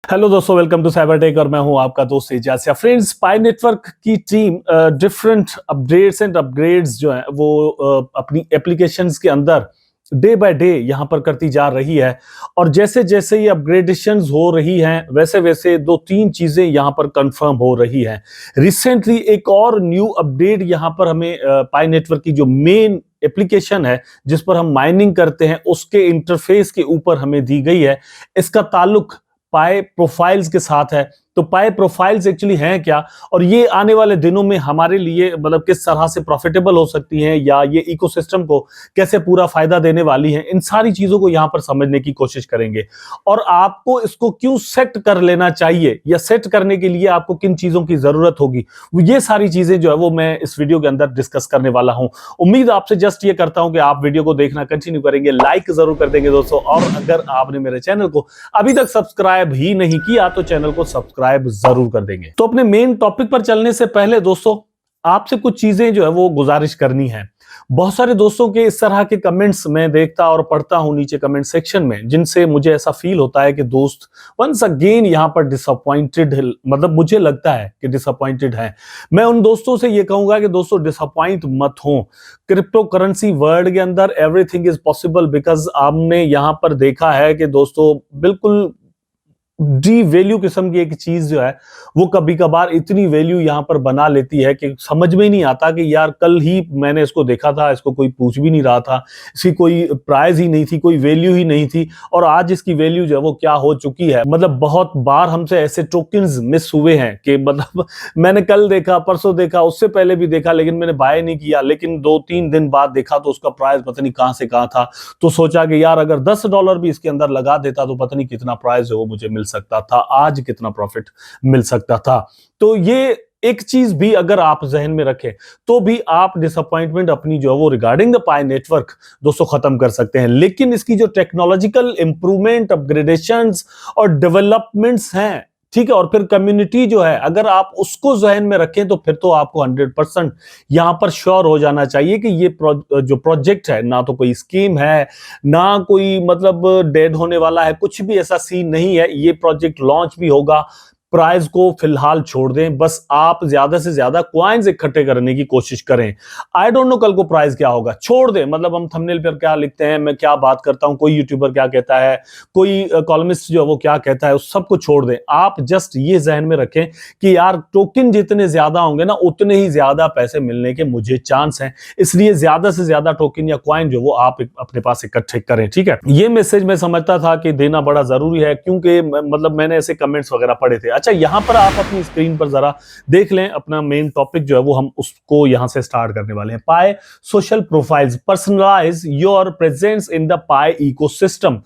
Hello दोस्तों, welcome to cyber tech और मैं हूं आपका दोस्त एजाज। फ्रेंड्स, पाई नेटवर्क की टीम डिफरेंट अपग्रेड्स जो है वो अपनी एप्लीकेशंस के अंदर डे बाय डे यहां पर करती जा रही है। और जैसे जैसे ये अपग्रेडेशंस हो रही हैं वैसे वैसे दो तीन चीजें यहां पर कंफर्म हो रही हैं। रिसेंटली एक और न्यू अपडेट यहां पर हमें पाई नेटवर्क की जो मेन एप्लीकेशन है जिस पर हम माइनिंग करते हैं उसके इंटरफेस के ऊपर हमें दी गई है। इसका ताल्लुक पाई प्रोफाइल्स के साथ है। तो पाई प्रोफाइल्स एक्चुअली हैं क्या, और ये आने वाले दिनों में हमारे लिए मतलब किस तरह से प्रॉफिटेबल हो सकती हैं या ये इकोसिस्टम को कैसे पूरा फायदा देने वाली हैं, इन सारी चीजों को यहां पर समझने की कोशिश करेंगे। और आपको इसको क्यों सेट कर लेना चाहिए या सेट करने के लिए आपको किन चीजों की जरूरत होगी, ये सारी चीजें जो है वो मैं इस वीडियो के अंदर डिस्कस करने वाला हूं। उम्मीद आपसे जस्ट ये करता हूं कि आप वीडियो को देखना कंटिन्यू करेंगे, लाइक जरूर कर देंगे दोस्तों। और अगर आपने मेरे चैनल को अभी तक सब्सक्राइब ही नहीं किया तो चैनल को सब्सक्राइब जरूर कर देंगे। तो अपने मेन टॉपिक पर चलने से पहले दोस्तों आपसे कुछ चीजें जो है वो गुजारिश करनी है। बहुत सारे दोस्तों के इस तरह के कमेंट्स मैं देखता और पढ़ता हूं नीचे कमेंट सेक्शन में, जिनसे मुझे ऐसा फील होता है कि दोस्त वंस अगेन यहां पर डिसअपॉइंटेड, मतलब मुझे लगता है कि डिसअपॉइंटेड है। मैं उन दोस्तों से ये कहूंगा कि दोस्तों डिसअपॉइंट मत हो। क्रिप्टो करेंसी वर्ल्ड के अंदर एवरीथिंग इज पॉसिबल, बिकॉज आपने यहां पर देखा है कि दोस्तों बिल्कुल डी वैल्यू किस्म की एक चीज जो है वो कभी कभार इतनी वैल्यू यहां पर बना लेती है कि समझ में नहीं आता कि यार कल ही मैंने इसको देखा था, इसको कोई पूछ भी नहीं रहा था, इसकी कोई प्राइस ही नहीं थी, कोई वैल्यू ही नहीं थी, और आज इसकी वैल्यू जो है वो क्या हो चुकी है। मतलब बहुत बार हमसे ऐसे टोकन्स मिस हुए हैं कि मतलब मैंने कल देखा, परसों देखा, उससे पहले भी देखा, लेकिन मैंने बाय नहीं किया, लेकिन 2-3 दिन बाद देखा तो उसका प्राइस पता नहीं कहां से कहां था। तो सोचा कि यार अगर $10 भी इसके अंदर लगा देता तो पता नहीं कितना प्राइस है वो मुझे मिल सकता था, आज कितना प्रॉफिट मिल सकता था। तो ये एक चीज भी अगर आप जहन में रखें तो भी आप डिसअपॉइंटमेंट अपनी जो है वो रिगार्डिंग द पाई नेटवर्क दोस्तों खत्म कर सकते हैं। लेकिन इसकी जो टेक्नोलॉजिकल इंप्रूवमेंट, अपग्रेडेशंस और डेवलपमेंट्स हैं, ठीक है, और फिर कम्युनिटी जो है अगर आप उसको जहन में रखें तो फिर तो आपको 100% यहां पर श्योर हो जाना चाहिए कि ये जो प्रोजेक्ट है ना तो कोई स्कीम है, ना कोई मतलब डेड होने वाला है, कुछ भी ऐसा सीन नहीं है। ये प्रोजेक्ट लॉन्च भी होगा। प्राइस को फिलहाल छोड़ दें, बस आप ज्यादा से ज्यादा कॉइन्स इकट्ठे करने की कोशिश करें। आई डोंट नो कल को प्राइस क्या होगा, छोड़ दें। मतलब हम थंबनेल पर क्या लिखते हैं, मैं क्या बात करता हूं, कोई यूट्यूबर क्या कहता है, कोई कॉलमिस्ट जो है वो क्या कहता है, उस सबको छोड़ दें। आप जस्ट ये जहन में रखें कि यार टोकन जितने ज्यादा होंगे ना उतने ही ज्यादा पैसे मिलने के मुझे चांस हैं, इसलिए ज्यादा से ज्यादा टोकन या कॉइन जो वो आप अपने पास इकट्ठे करें। ठीक है, ये मैसेज मैं समझता था कि देना बड़ा जरूरी है, क्योंकि मतलब मैंने ऐसे कमेंट्स वगैरह पढ़े थे। अच्छा, यहां पर आप अपनी स्क्रीन पर जरा देख लें, अपना मेन टॉपिक जो है वो हम उसको यहां से स्टार्ट करने वाले हैं। Pi social profiles personalize your presence in the Pi ecosystem.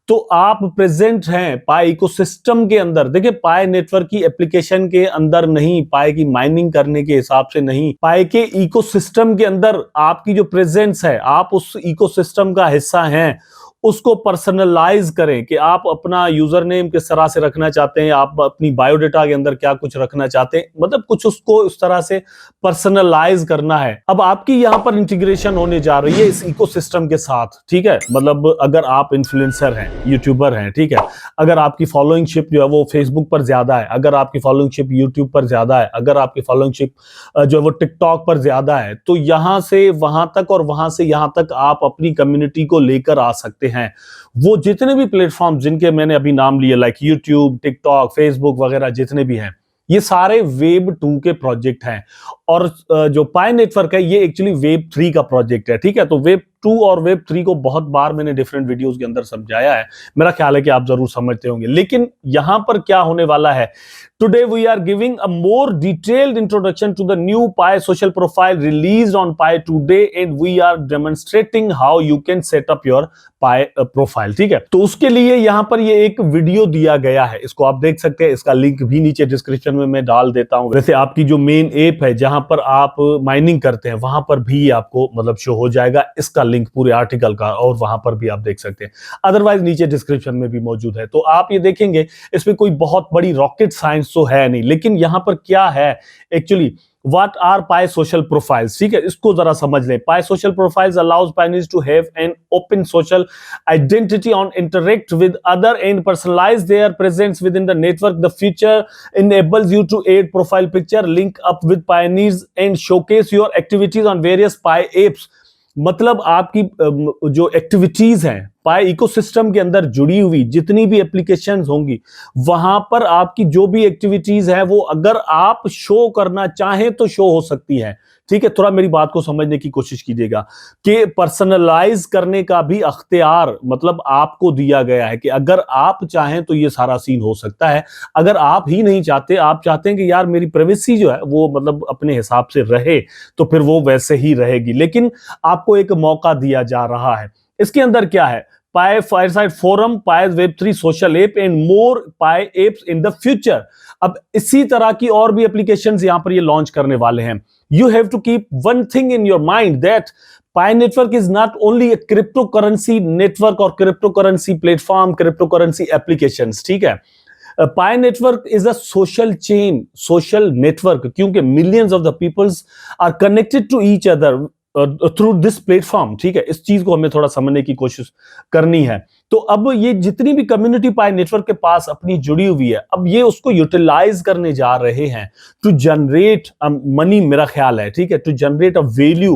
तो आप प्रेजेंट हैं पाई इकोसिस्टम के अंदर। देखिए, पाई नेटवर्क की एप्लीकेशन के अंदर नहीं, पाई की माइनिंग करने के हिसाब से नहीं, पाई के इकोसिस्टम के अंदर आपकी जो प्रेजेंस है, आप उस इकोसिस्टम का हिस्सा हैं। उसको पर्सनलाइज करें कि आप अपना यूजर नेम किस तरह से रखना चाहते हैं, आप अपनी बायोडाटा के अंदर क्या कुछ रखना चाहते हैं, मतलब कुछ उसको उस तरह से पर्सनलाइज करना है। अब आपकी यहां पर इंटीग्रेशन होने जा रही है इस इकोसिस्टम के साथ। ठीक है, मतलब अगर आप इन्फ्लुएंसर हैं, यूट्यूबर हैं, ठीक है, अगर आपकी फॉलोइंगशिप जो है वो फेसबुक पर ज्यादा है, अगर आपकी फॉलोइंगशिप यूट्यूब पर ज्यादा है, अगर आपकी फॉलोइंगशिप जो है वो टिकटॉक पर ज्यादा है, तो यहां से वहां तक और वहां से यहां तक आप अपनी कम्युनिटी को लेकर आ सकते हैं। वो जितने भी प्लेटफॉर्म जिनके मैंने अभी नाम लिए, लाइक यूट्यूब, टिकटॉक, फेसबुक वगैरह जितने भी हैं, ये सारे वेब 2 के प्रोजेक्ट हैं। और जो पाई नेटवर्क है ये एक्चुअली वेब 3 का प्रोजेक्ट है। ठीक है, तो वेब 2 और वेब 3 को बहुत बार मैंने डिफरेंट वीडियोस के अंदर समझाया है, मेरा ख्याल है कि आप जरूर समझते होंगे। लेकिन यहां पर क्या होने वाला है, today we are giving a more detailed introduction to the new Pi social profile released on Pi today, and we are demonstrating how you can set up your Pi profile. ठीक है, तो उसके लिए यहां पर ये एक वीडियो दिया गया है, इसको आप देख सकते हैं, इसका लिंक भी नीचे डिस्क्रिप्शन में मैं डाल देता हूं। वैसे आपकी जो मेन ऐप है जहां पर आप माइनिंग करते हैं वहां पर भी आपको मतलब शो हो जाएगा इसका लिंक पूरे आर्टिकल का, और वहां पर भी आप देख सकते हैं। अदरवाइज नीचे डिस्क्रिप्शन में भी मौजूद है, तो आप ये देखेंगे। इसमें कोई बहुत बड़ी रॉकेट साइंस तो है नहीं, लेकिन यहां पर क्या है actually, What are Pi social profiles? ठीक है, इसको जरा समझ लें. Pi social profiles allows pioneers to have an open social identity on interact with other and personalize their presence within the network. The feature enables you to add profile picture, link up with pioneers and showcase your activities on various Pi apps. मतलब आपकी जो activities हैं पाई ecosystem के अंदर जुड़ी हुई जितनी भी एप्लीकेशंस होंगी वहां पर आपकी जो भी एक्टिविटीज है वो अगर आप शो करना चाहें तो शो हो सकती है. ठीक है, थोड़ा मेरी बात को समझने की कोशिश कीजिएगा कि पर्सनलाइज करने का भी अख्तियार मतलब आपको दिया गया है कि अगर आप चाहें तो ये सारा सीन हो सकता है. अगर आप ही नहीं चाहते, आप चाहते हैं कि यार मेरी प्राइवेसी जो है वो मतलब अपने हिसाब से रहे, तो फिर वो वैसे ही रहेगी, लेकिन आपको एक मौका दिया जा रहा है. इसके अंदर क्या है? Pi Fireside Forum, Pi Web3 Social App and more Pi apps in the future. अब इसी तरह की और भी एप्लीकेशंस यहां पर ये लॉन्च करने वाले हैं. You have to keep one thing in your mind that Pi Network is not only a cryptocurrency network or cryptocurrency platform, cryptocurrency applications. ठीक है, Pi Network is a social chain, social network, क्योंकि millions of the peoples are connected to each other through this platform. ठीक है, इस चीज को हमें थोड़ा समझने की कोशिश करनी है. तो अब ये जितनी भी कम्युनिटी पाई नेटवर्क के पास अपनी जुड़ी हुई है, अब ये उसको यूटिलाइज करने जा रहे हैं टू जनरेट मनी, मेरा ख्याल है. ठीक है, टू जनरेट अ वैल्यू,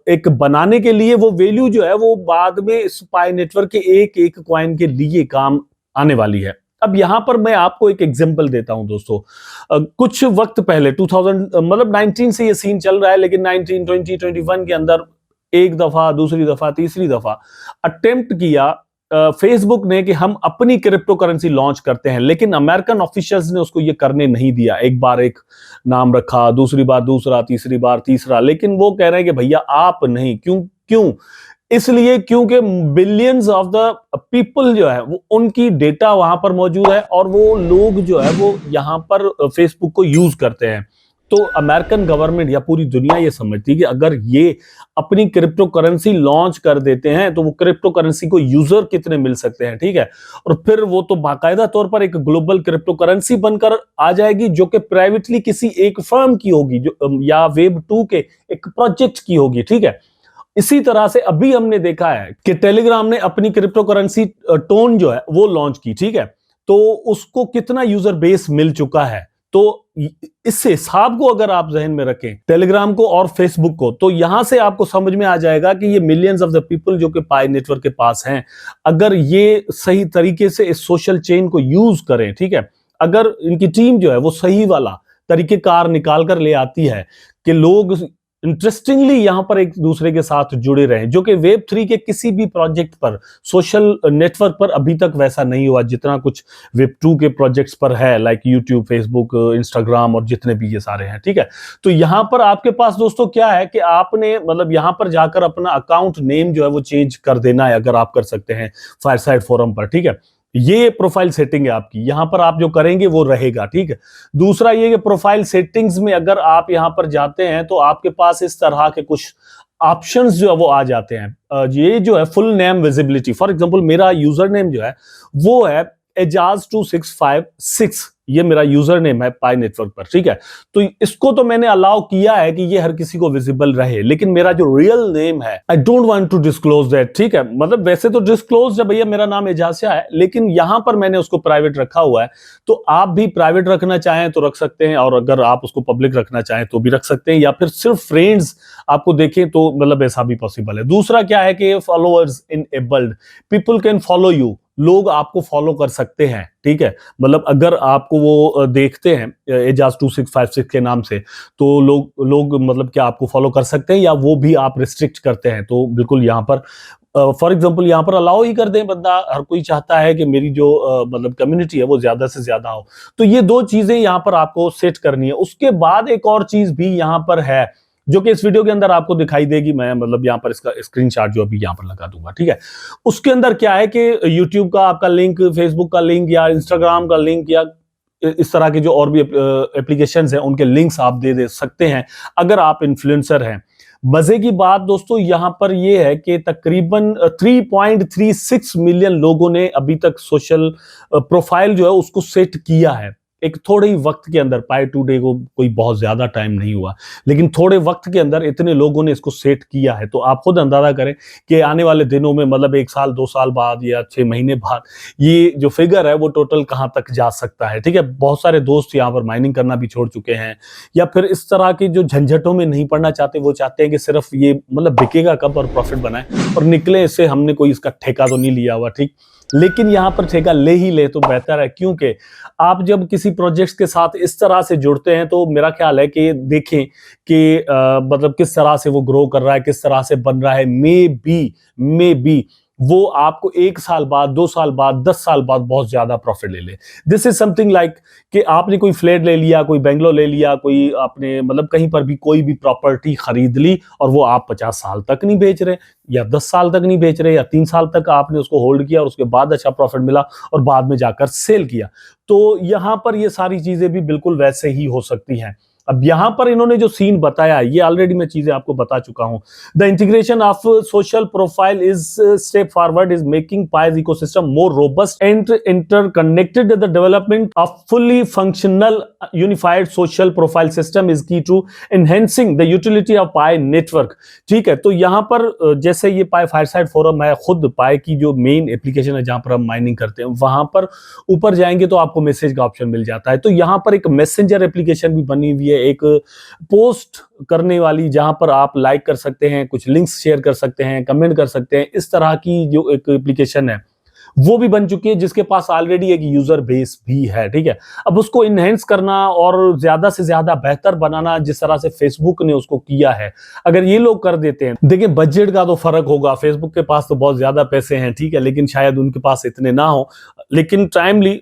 एक बनाने के लिए वो वैल्यू जो है वो बाद में इस पाई नेटवर्क के एक एक कॉइन के लिए काम आने वाली है. अब यहां पर मैं आपको एक एग्जांपल देता हूं दोस्तों. कुछ वक्त पहले 2000 मतलब 19 से ये सीन चल रहा है, लेकिन 19, 20, 21 के अंदर एक दफा, दूसरी दफा, तीसरी दफा अटेम्प्ट किया फेसबुक ने कि हम अपनी क्रिप्टो करेंसी लॉन्च करते हैं, लेकिन अमेरिकन ऑफिशियल्स ने उसको ये करने नहीं दिया. एक बार एक नाम रखा, दूसरी बार दूसरा, तीसरी बार तीसरा, लेकिन वो कह रहे हैं कि भैया आप नहीं. क्यों क्यों? इसलिए क्योंकि बिलियंस ऑफ द पीपल जो है वो उनकी डेटा वहां पर मौजूद है और वो लोग जो है वो यहां पर फेसबुक को यूज करते हैं. तो अमेरिकन गवर्नमेंट या पूरी दुनिया ये समझती है कि अगर ये अपनी क्रिप्टो करेंसी लॉन्च कर देते हैं तो वो क्रिप्टो करेंसी को यूजर कितने मिल सकते हैं. ठीक है, और फिर वो तो बाकायदा तौर पर एक ग्लोबल क्रिप्टो करेंसी बनकर आ जाएगी जो कि प्राइवेटली किसी एक फर्म की होगी जो या वेब 2 के एक प्रोजेक्ट की होगी. ठीक है, इसी तरह से अभी हमने देखा है कि टेलीग्राम ने अपनी क्रिप्टो करेंसी टोन जो है वो लॉन्च की. ठीक है, तो उसको कितना यूजर बेस मिल चुका है. तो इस हिसाब को अगर आप जहन में रखें टेलीग्राम को और फेसबुक को, तो यहां से आपको समझ में आ जाएगा कि ये मिलियंस ऑफ द पीपल जो कि पाई नेटवर्क के पास हैं, अगर ये सही तरीके से इस सोशल चेन को यूज करें, ठीक है, अगर इनकी टीम जो है वो सही वाला तरीकेकार निकाल कर ले आती है कि लोग इंटरेस्टिंगली यहां पर एक दूसरे के साथ जुड़े रहे, जो कि वेब 3 के किसी भी प्रोजेक्ट पर, सोशल नेटवर्क पर अभी तक वैसा नहीं हुआ जितना कुछ वेब 2 के प्रोजेक्ट्स पर है, लाइक यूट्यूब, फेसबुक, इंस्टाग्राम और जितने भी ये सारे हैं. ठीक है, तो यहां पर आपके पास दोस्तों क्या है कि आपने मतलब यहां पर जाकर अपना अकाउंट नेम जो है वो चेंज कर देना है, अगर आप कर सकते हैं फायरसाइड फोरम पर. ठीक है, ये प्रोफाइल सेटिंग है आपकी, यहां पर आप जो करेंगे वो रहेगा. ठीक है, दूसरा ये कि प्रोफाइल सेटिंग्स में अगर आप यहां पर जाते हैं तो आपके पास इस तरह के कुछ ऑप्शंस जो है वो आ जाते हैं. ये जो है full name visibility, for example मेरा यूजर नेम जो है वो है एजाज2656, ये मेरा यूजर नेम है पाई नेटवर्क पर. ठीक है, तो इसको तो मैंने अलाउ किया है कि ये हर किसी को विजिबल रहे, लेकिन मेरा जो रियल नेम है I don't want to disclose that. ठीक है, मतलब वैसे तो डिस्क्लोज है भैया, मेरा नाम एजासिया है, लेकिन यहां पर मैंने उसको प्राइवेट रखा हुआ है. तो आप भी प्राइवेट रखना चाहें तो रख सकते हैं, और अगर आप उसको पब्लिक रखना चाहें तो भी रख सकते हैं, या फिर सिर्फ फ्रेंड्स आपको देखें तो मतलब ऐसा भी पॉसिबल है. दूसरा क्या है कि followers enabled, people can follow you, लोग आपको फॉलो कर सकते हैं. ठीक है, मतलब अगर आपको वो देखते हैं एजाज2656 के नाम से, तो लोग मतलब क्या आपको फॉलो कर सकते हैं, या वो भी आप रिस्ट्रिक्ट करते हैं. तो बिल्कुल यहाँ पर फॉर एग्जांपल यहाँ पर अलाउ ही कर दें, बंदा हर कोई चाहता है कि मेरी जो मतलब कम्युनिटी है वो ज्यादा से ज्यादा हो. तो ये दो चीजें यहाँ पर आपको सेट करनी है. उसके बाद एक और चीज भी यहाँ पर है जो कि इस वीडियो के अंदर आपको दिखाई देगी, मैं मतलब यहाँ पर इसका स्क्रीनशॉट जो अभी यहाँ पर लगा दूंगा. ठीक है, उसके अंदर क्या है कि यूट्यूब का आपका लिंक, फेसबुक का लिंक या इंस्टाग्राम का लिंक या इस तरह के जो और भी एप्लीकेशंस हैं उनके लिंक्स आप दे सकते हैं अगर आप इन्फ्लुएंसर हैं. मजे की बात दोस्तों यहां पर यह है कि तकरीबन 3.36 मिलियन लोगों ने अभी तक सोशल प्रोफाइल जो है उसको सेट किया है. एक थोड़े ही वक्त के अंदर, पाई टुडे को कोई बहुत ज्यादा टाइम नहीं हुआ, लेकिन थोड़े वक्त के अंदर इतने लोगों ने इसको सेट किया है, तो आप खुद अंदाजा करें कि आने वाले दिनों में, मतलब 1 साल 2 साल बाद या 6 महीने बाद, ये जो फिगर है वो टोटल कहां तक जा सकता है। ठीक है, बहुत सारे दोस्त यहाँ पर माइनिंग करना भी छोड़ चुके हैं, या फिर इस तरह के जो झंझटों में नहीं पड़ना चाहते, वो चाहते हैं कि सिर्फ ये मतलब बिकेगा कब और प्रॉफिट बनाए और निकले इससे, हमने कोई इसका ठेका तो नहीं लिया हुआ। ठीक, लेकिन यहां पर ठेका ले ही ले तो बेहतर है, क्योंकि आप जब किसी प्रोजेक्ट्स के साथ इस तरह से जुड़ते हैं तो मेरा ख्याल है कि देखें कि मतलब किस तरह से वो ग्रो कर रहा है, किस तरह से बन रहा है। मे बी वो आपको 1 साल बाद, 2 साल बाद, 10 साल बाद बहुत ज्यादा प्रॉफिट ले ले। दिस इज समथिंग लाइक कि आपने कोई फ्लैट ले लिया, कोई बेंगलोर ले लिया, कोई आपने मतलब कहीं पर भी कोई भी प्रॉपर्टी खरीद ली और वो आप 50 साल तक नहीं बेच रहे, या 10 साल तक नहीं बेच रहे, या 3 साल तक आपने उसको होल्ड किया और उसके बाद अच्छा प्रॉफिट मिला और बाद में जाकर सेल किया। तो यहां पर ये सारी चीजें भी बिल्कुल वैसे ही हो सकती हैं। अब यहां पर इन्होंने जो सीन बताया, ये ऑलरेडी मैं चीजें आपको बता चुका हूं। The integration of social profile is step forward is making Pi's ecosystem more robust and interconnected. The development of fully functional unified social profile system is key to enhancing the utility of Pi network. ठीक है, तो यहां पर जैसे ये पाई fireside forum है, खुद पाई की जो मेन एप्लीकेशन है जहां पर हम माइनिंग करते हैं, वहां पर ऊपर जाएंगे तो आपको मैसेज का ऑप्शन मिल जाता है। तो यहां पर एक मैसेंजर एप्लीकेशन भी बनी हुई है, एक पोस्ट करने वाली, जहां पर आप लाइक कर सकते हैं, कुछ लिंक्स शेयर कर सकते हैं, कमेंट कर सकते हैं। इस तरह की जो एक एप्लीकेशन है वो भी बन चुकी है, जिसके पास ऑलरेडी एक यूजर बेस भी है। ठीक है, अब उसको इनहेंस करना और ज्यादा से ज्यादा बेहतर बनाना, जिस तरह से फेसबुक ने उसको किया है, अगर ये लोग कर देते हैं, देखिए बजट का तो फर्क होगा, फेसबुक के पास तो बहुत ज्यादा पैसे हैं, ठीक है, लेकिन शायद उनके पास इतने ना हो, लेकिन टाइमली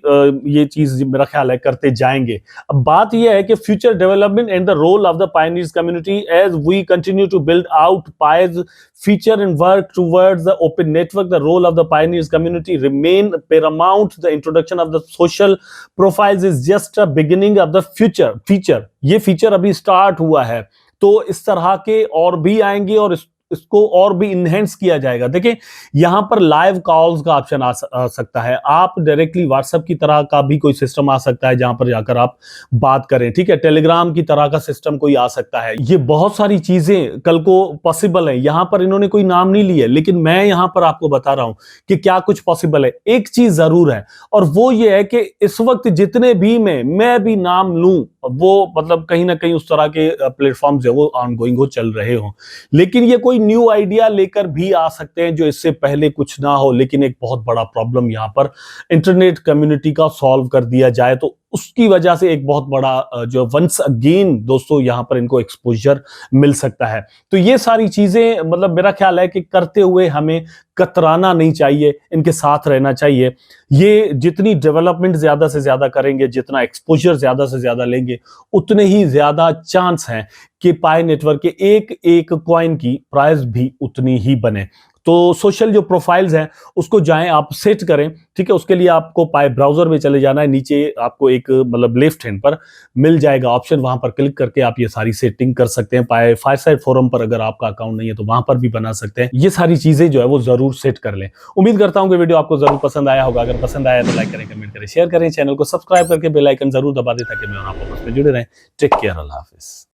ये चीज मेरा ख्याल है करते जाएंगे। अब बात यह है कि future development and the role of the pioneers community as we continue to build out Pi's feature and work towards the open network, the role of the pioneers community remain paramount. The introduction of the social profiles is just a beginning of the feature. ये feature अभी start हुआ है, तो इस तरह के और भी आएंगे और इसको और भी इनहेंस किया जाएगा। देखिए यहां पर लाइव कॉल्स का ऑप्शन आ सकता है, आप डायरेक्टली व्हाट्सएप की तरह का भी कोई सिस्टम आ सकता है जहां पर जाकर आप बात करें। ठीक है, टेलीग्राम की तरह का सिस्टम कोई आ सकता है। ये बहुत सारी चीजें कल को पॉसिबल है। यहां पर इन्होंने कोई नाम नहीं लिए, लेकिन मैं यहां पर आपको बता रहा हूं कि क्या कुछ पॉसिबल है। एक चीज जरूर है, और वो ये है कि इस वक्त जितने भी मैं भी नाम लूं, वो मतलब कहीं ना कहीं उस तरह के प्लेटफॉर्म्स है वो ऑनगोइंग हो, चल रहे हो, लेकिन ये कोई न्यू आइडिया लेकर भी आ सकते हैं जो इससे पहले कुछ ना हो। लेकिन एक बहुत बड़ा प्रॉब्लम यहां पर इंटरनेट कम्युनिटी का सॉल्व कर दिया जाए तो उसकी वजह से एक बहुत बड़ा जो वंस अगेन दोस्तों यहां पर इनको एक्सपोजर मिल सकता है। तो ये सारी चीजें मतलब मेरा ख्याल है कि करते हुए हमें कतराना नहीं चाहिए, इनके साथ रहना चाहिए। ये जितनी डेवलपमेंट ज्यादा से ज्यादा करेंगे, जितना एक्सपोजर ज्यादा से ज्यादा लेंगे, उतने ही ज्यादा चांस हैं कि पाई नेटवर्क के एक एक कॉइन की प्राइस भी उतनी ही बने। तो सोशल जो प्रोफाइल्स हैं उसको जाएं आप सेट करें। ठीक है, उसके लिए आपको पाई ब्राउजर में चले जाना है, नीचे आपको एक मतलब लेफ्ट हैंड पर मिल जाएगा ऑप्शन, वहां पर क्लिक करके आप ये सारी सेटिंग कर सकते हैं। पाई फायरसाइड फोरम पर अगर आपका अकाउंट नहीं है तो वहां पर भी बना सकते हैं। ये सारी चीजें जो है वो जरूर सेट कर लें। उम्मीद करता हूं कि वीडियो आपको जरूर पसंद आया होगा। अगर पसंद आया तो लाइक करें, कमेंट करें, शेयर करें, चैनल को सब्सक्राइब करके बेल आइकन जरूर दबा दें ताकि मैं आपस में जुड़े रहें। टेक केयर, अल्लाह हाफिज।